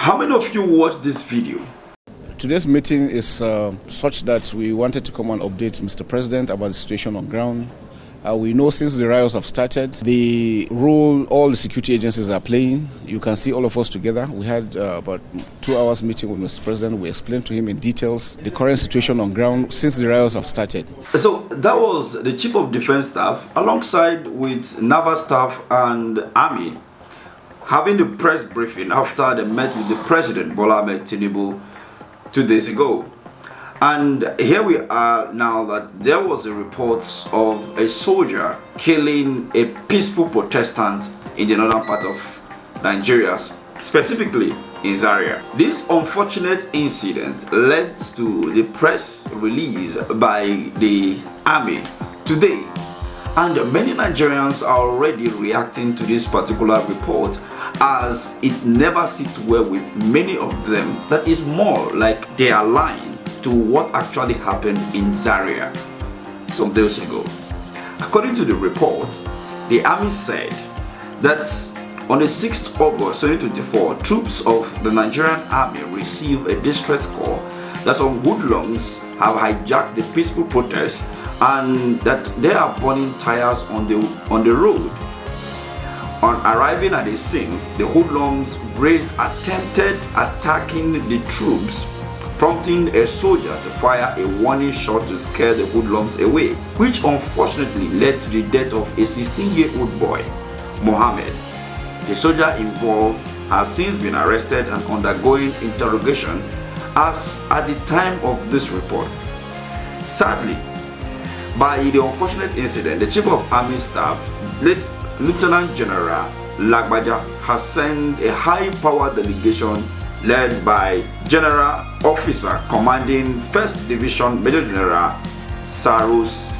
How many of you watched this video? Today's meeting is such that we wanted to come and update Mr. President about the situation on ground. We know since the riots have started, the role all the security agencies are playing. You can see all of us together. We had about 2 hours meeting with Mr. President. We explained to him in details the current situation on ground since the riots have started. So that was the Chief of Defense Staff alongside with Naval Staff and Army having the press briefing after they met with the President Bola Ahmed Tinubu 2 days ago. And here we are now that there was a report of a soldier killing a peaceful protestant in the northern part of Nigeria, specifically in Zaria. This unfortunate incident led to the press release by the army today, and many Nigerians are already reacting to this particular report as it never sits well with many of them. That is more like they are lying to what actually happened in Zaria some days ago. According to the report, the army said that on the 6th August 2024, troops of the Nigerian army received a distress call that some hoodlums have hijacked the peaceful protest and that they are burning tires on the road. On arriving at the scene, the hoodlums raised attempted attacking the troops, prompting a soldier to fire a warning shot to scare the hoodlums away, which unfortunately led to the death of a 16-year-old boy, Mohammed. The soldier involved has since been arrested and undergoing interrogation as at the time of this report. Sadly, by the unfortunate incident, the Chief of Army Staff, Lieutenant General Lagbaja, has sent a high-powered delegation led by General Officer Commanding 1st Division Major General Sarosu,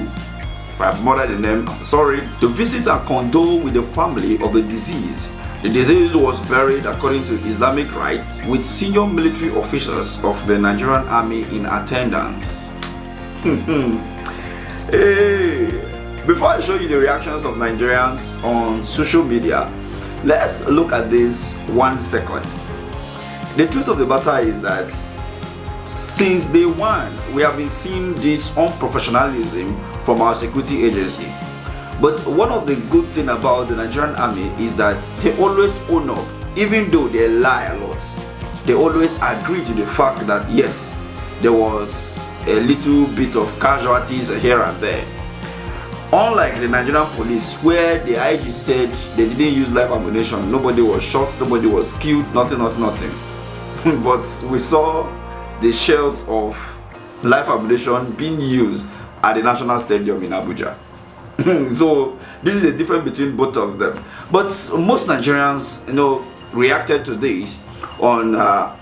if I've murdered the name, I'm sorry, to visit and condole with the family of the deceased. The deceased was buried according to Islamic rites with senior military officers of the Nigerian Army in attendance. Hey. Before I show you the reactions of Nigerians on social media, let's look at this 1 second. The truth of the matter is that since day one, we have been seeing this unprofessionalism from our security agency. But one of the good things about the Nigerian army is that they always own up, even though they lie a lot. They always agree to the fact that yes, there was a little bit of casualties here and there. Unlike the Nigerian police, where the IG said they didn't use live ammunition, nobody was shot, nobody was killed, nothing. But we saw the shells of live ammunition being used at the National Stadium in Abuja. So this is a difference between both of them. But most Nigerians, reacted to this on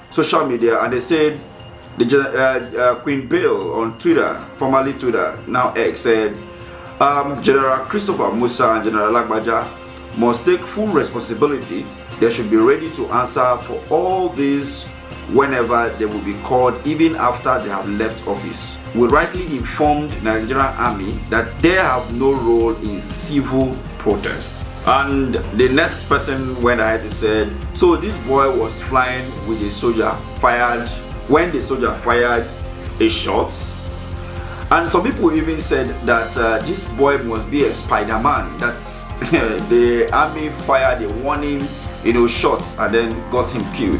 social media, and they said the Queen Bill on Twitter, formerly Twitter, now X, said General Christopher Musa and General Lagbaja must take full responsibility. They should be ready to answer for all this whenever they will be called, even after they have left office. We rightly informed the Nigerian Army that they have no role in civil protests. And the next person went ahead and said, so this boy was flying with a soldier fired when the soldier fired a shot. And some people even said that this boy must be a Spider-Man. That's the army fired a warning, shots and then got him killed.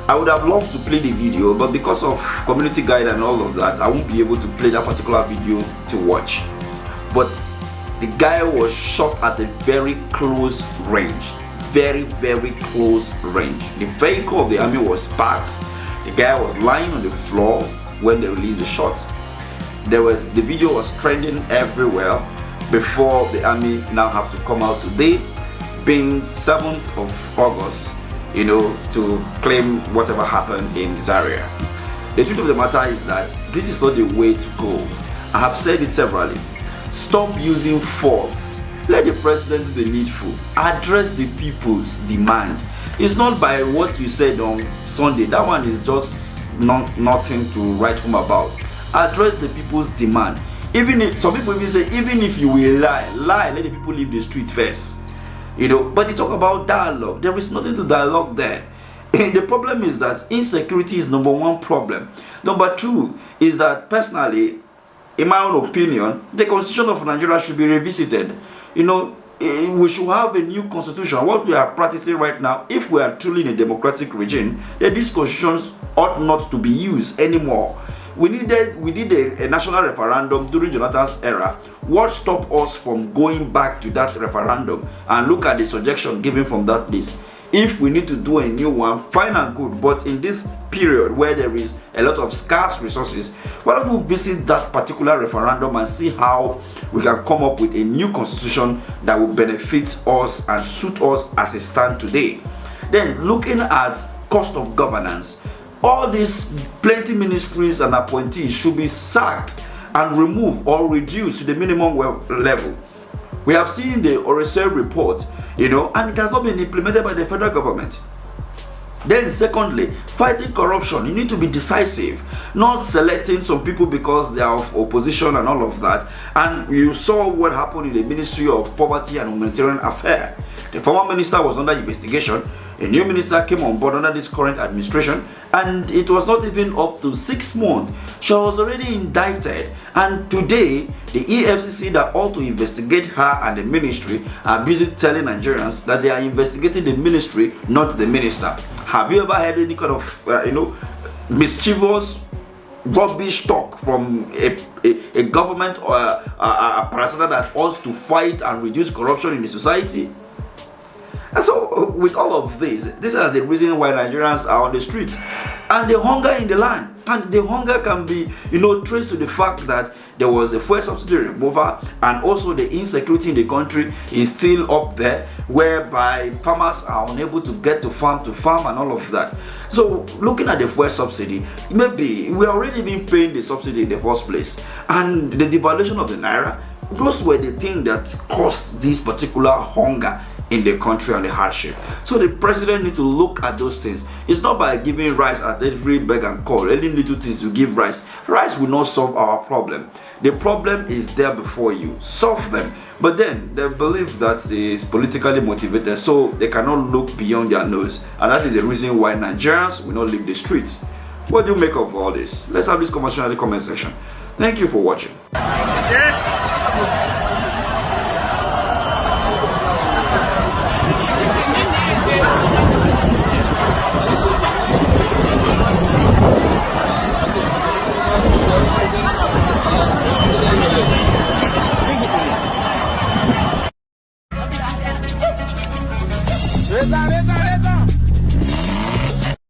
I would have loved to play the video, but because of community guide and all of that, I won't be able to play that particular video to watch. But the guy was shot at a very close range, very close range. The vehicle of the army was parked. The guy was lying on the floor when they released the shot. The video was trending everywhere before the army now have to come out today, being 7th of August, to claim whatever happened in Zaria. The truth of the matter is that this is not the way to go. I have said it severally. Stop using force. Let the president do the needful. Address the people's demand. It's not by what you said on Sunday. That one is just nothing to write home about. Address the people's demand. Even if some people even say, even if you will lie, let the people leave the street first. But you talk about dialogue. There is nothing to dialogue there. The problem is that insecurity is number one problem. Number two is that, personally, in my own opinion, the constitution of Nigeria should be revisited. We should have a new constitution. What we are practicing right now, if we are truly in a democratic regime, then these constitutions ought not to be used anymore. We did a national referendum during Jonathan's era. What stopped us from going back to that referendum and look at the suggestion given from that list? If we need to do a new one, fine and good, but in this period where there is a lot of scarce resources, why don't we visit that particular referendum and see how we can come up with a new constitution that will benefit us and suit us as it stands today. Then, looking at cost of governance, all these plenty ministries and appointees should be sacked and removed or reduced to the minimum level. We have seen the Oresel report, and it has not been implemented by the federal government. Then secondly, fighting corruption, you need to be decisive, not selecting some people because they are of opposition and all of that. And you saw what happened in the Ministry of Poverty and Humanitarian Affairs. The former minister was under investigation. A new minister came on board under this current administration, and it was not even up to 6 months. She was already indicted, and today the EFCC that ought to investigate her and the ministry are busy telling Nigerians that they are investigating the ministry, not the minister. Have you ever heard any kind of mischievous rubbish talk from a government or a parastatal that ought to fight and reduce corruption in the society? And so, with all of this, these are the reasons why Nigerians are on the streets, and the hunger in the land. And the hunger can be, traced to the fact that there was a fuel subsidy removal, and also the insecurity in the country is still up there, whereby farmers are unable to get to farm and all of that. So, looking at the fuel subsidy, maybe we already been paying the subsidy in the first place, and the devaluation of the naira, those were the things that caused this particular hunger in the country and the hardship. So the president need to look at those things. It's not by giving rice at every beg and call, any little things you give rice. Rice will not solve our problem. The problem is there before you. Solve them. But then they believe that it's politically motivated, so they cannot look beyond their nose. And that is the reason why Nigerians will not leave the streets. What do you make of all this? Let's have this conversation in the comment section. Thank you for watching. Yeah.